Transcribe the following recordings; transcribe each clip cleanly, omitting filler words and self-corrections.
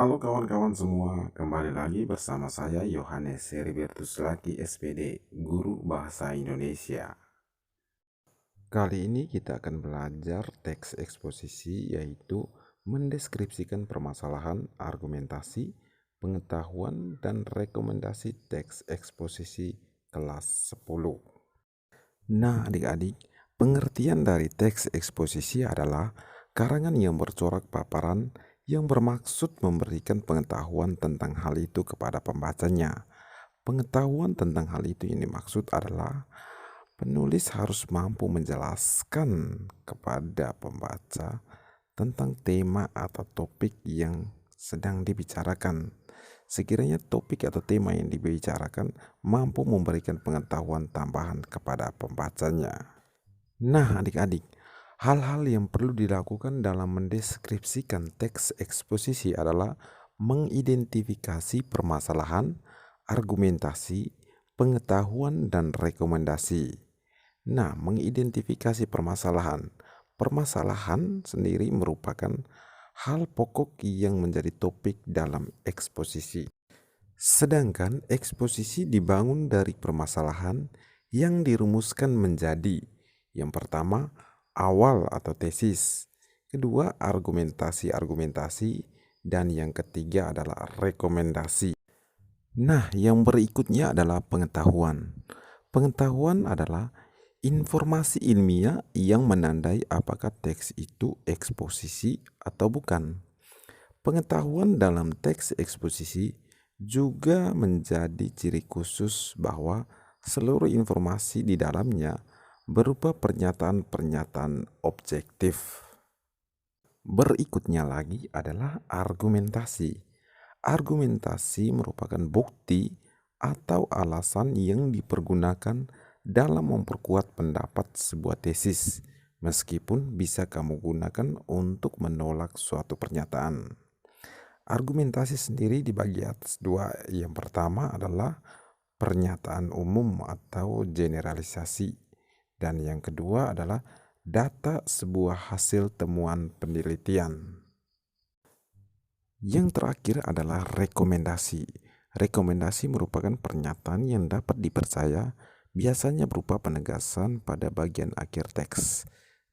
Halo kawan-kawan semua, kembali lagi bersama saya Yohanes Heribertus Laki SPD, Guru Bahasa Indonesia. Kali ini kita akan belajar teks eksposisi, yaitu mendeskripsikan permasalahan, argumentasi, pengetahuan, dan rekomendasi teks eksposisi kelas 10. Nah adik-adik, pengertian dari teks eksposisi adalah karangan yang bercorak paparan yang bermaksud memberikan pengetahuan tentang hal itu kepada pembacanya. Pengetahuan tentang hal itu yang dimaksud adalah penulis harus mampu menjelaskan kepada pembaca tentang tema atau topik yang sedang dibicarakan. Sekiranya topik atau tema yang dibicarakan mampu memberikan pengetahuan tambahan kepada pembacanya. Nah adik-adik, hal-hal yang perlu dilakukan dalam mendeskripsikan teks eksposisi adalah mengidentifikasi permasalahan, argumentasi, pengetahuan, dan rekomendasi. Nah, mengidentifikasi permasalahan. Permasalahan sendiri merupakan hal pokok yang menjadi topik dalam eksposisi. Sedangkan eksposisi dibangun dari permasalahan yang dirumuskan menjadi yang pertama, awal atau tesis. Kedua, argumentasi-argumentasi. Dan yang ketiga adalah rekomendasi. Nah, yang berikutnya adalah pengetahuan. Pengetahuan adalah informasi ilmiah yang menandai apakah teks itu eksposisi atau bukan. Pengetahuan dalam teks eksposisi juga menjadi ciri khusus bahwa seluruh informasi di dalamnya berupa pernyataan-pernyataan objektif. Berikutnya lagi adalah argumentasi. Argumentasi merupakan bukti atau alasan yang dipergunakan dalam memperkuat pendapat sebuah tesis, meskipun bisa kamu gunakan untuk menolak suatu pernyataan. Argumentasi sendiri dibagi atas dua. Yang pertama adalah pernyataan umum atau generalisasi, dan yang kedua adalah data sebuah hasil temuan penelitian. Yang terakhir adalah rekomendasi. Rekomendasi merupakan pernyataan yang dapat dipercaya, biasanya berupa penegasan pada bagian akhir teks.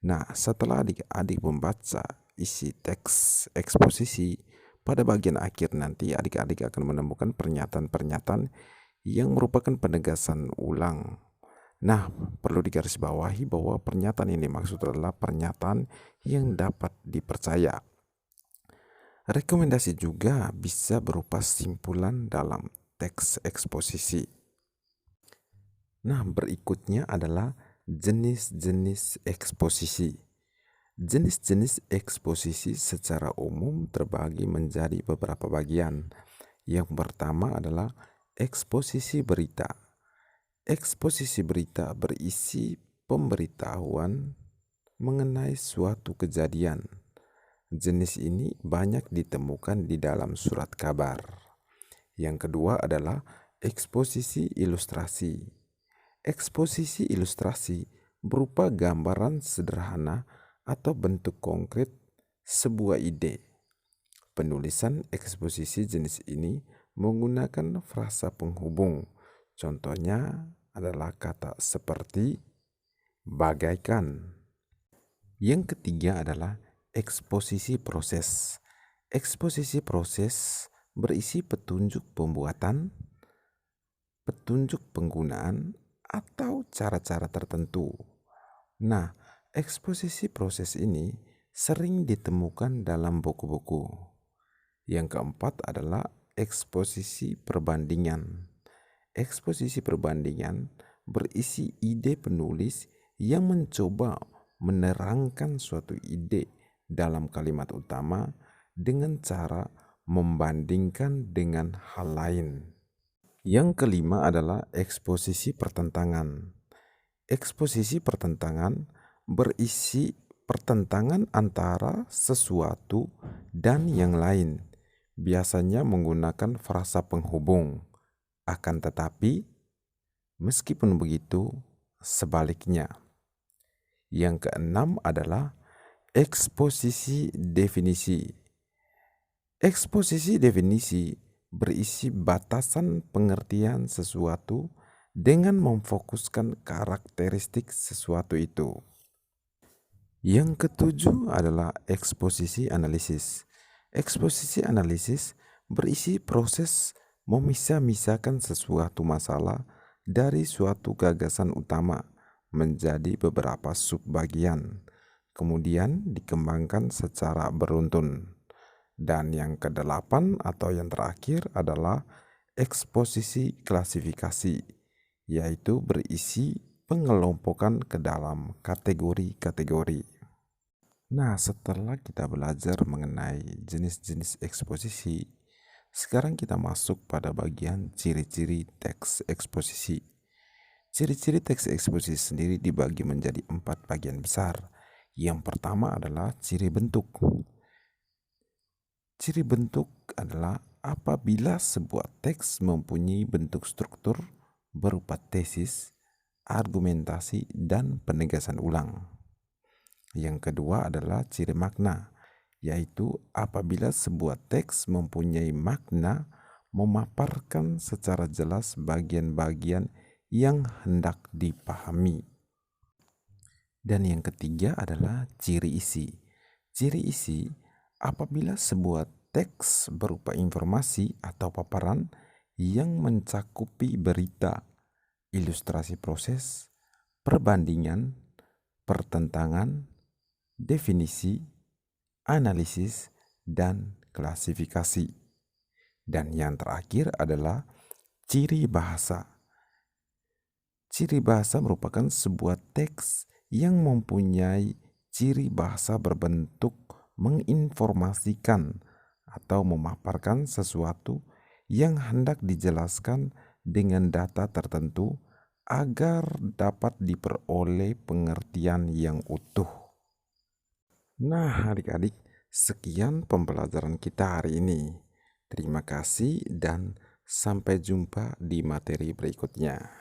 Nah, setelah adik-adik membaca isi teks eksposisi, pada bagian akhir nanti adik-adik akan menemukan pernyataan-pernyataan yang merupakan penegasan ulang. Nah, perlu digarisbawahi bahwa pernyataan ini dimaksud adalah pernyataan yang dapat dipercaya. Rekomendasi juga bisa berupa simpulan dalam teks eksposisi. Nah, berikutnya adalah jenis-jenis eksposisi. Jenis-jenis eksposisi secara umum terbagi menjadi beberapa bagian. Yang pertama adalah eksposisi berita. Eksposisi berita berisi pemberitahuan mengenai suatu kejadian. Jenis ini banyak ditemukan di dalam surat kabar. Yang kedua adalah eksposisi ilustrasi. Eksposisi ilustrasi berupa gambaran sederhana atau bentuk konkret sebuah ide. Penulisan eksposisi jenis ini menggunakan frasa penghubung. Contohnya adalah kata seperti, bagaikan. Yang ketiga adalah eksposisi proses. Eksposisi proses berisi petunjuk pembuatan, petunjuk penggunaan, atau cara-cara tertentu. Nah, eksposisi proses ini sering ditemukan dalam buku-buku. Yang keempat adalah eksposisi perbandingan. Eksposisi perbandingan berisi ide penulis yang mencoba menerangkan suatu ide dalam kalimat utama dengan cara membandingkan dengan hal lain. Yang kelima adalah eksposisi pertentangan. Eksposisi pertentangan berisi pertentangan antara sesuatu dan yang lain, biasanya menggunakan frasa penghubung. Akan tetapi, meskipun begitu, sebaliknya. Yang keenam adalah eksposisi definisi. Eksposisi definisi berisi batasan pengertian sesuatu dengan memfokuskan karakteristik sesuatu itu. Yang ketujuh adalah eksposisi analisis. Eksposisi analisis berisi proses memisah-misahkan sesuatu masalah dari suatu gagasan utama menjadi beberapa subbagian, kemudian dikembangkan secara beruntun. Dan yang kedelapan atau yang terakhir adalah eksposisi klasifikasi, yaitu berisi pengelompokan ke dalam kategori-kategori. Nah, setelah kita belajar mengenai jenis-jenis eksposisi, sekarang kita masuk pada bagian ciri-ciri teks eksposisi. Ciri-ciri teks eksposisi sendiri dibagi menjadi 4 bagian besar. Yang pertama adalah ciri bentuk. Ciri bentuk adalah apabila sebuah teks mempunyai bentuk struktur berupa tesis, argumentasi, dan penegasan ulang. Yang kedua adalah ciri makna, yaitu apabila sebuah teks mempunyai makna memaparkan secara jelas bagian-bagian yang hendak dipahami. Dan yang ketiga adalah ciri isi. Ciri isi apabila sebuah teks berupa informasi atau paparan yang mencakupi berita, ilustrasi proses, perbandingan, pertentangan, definisi, analisis, dan klasifikasi. Dan yang terakhir adalah ciri bahasa. Ciri bahasa merupakan sebuah teks yang mempunyai ciri bahasa berbentuk menginformasikan atau memaparkan sesuatu yang hendak dijelaskan dengan data tertentu agar dapat diperoleh pengertian yang utuh. Nah, adik-adik, sekian pembelajaran kita hari ini. Terima kasih dan sampai jumpa di materi berikutnya.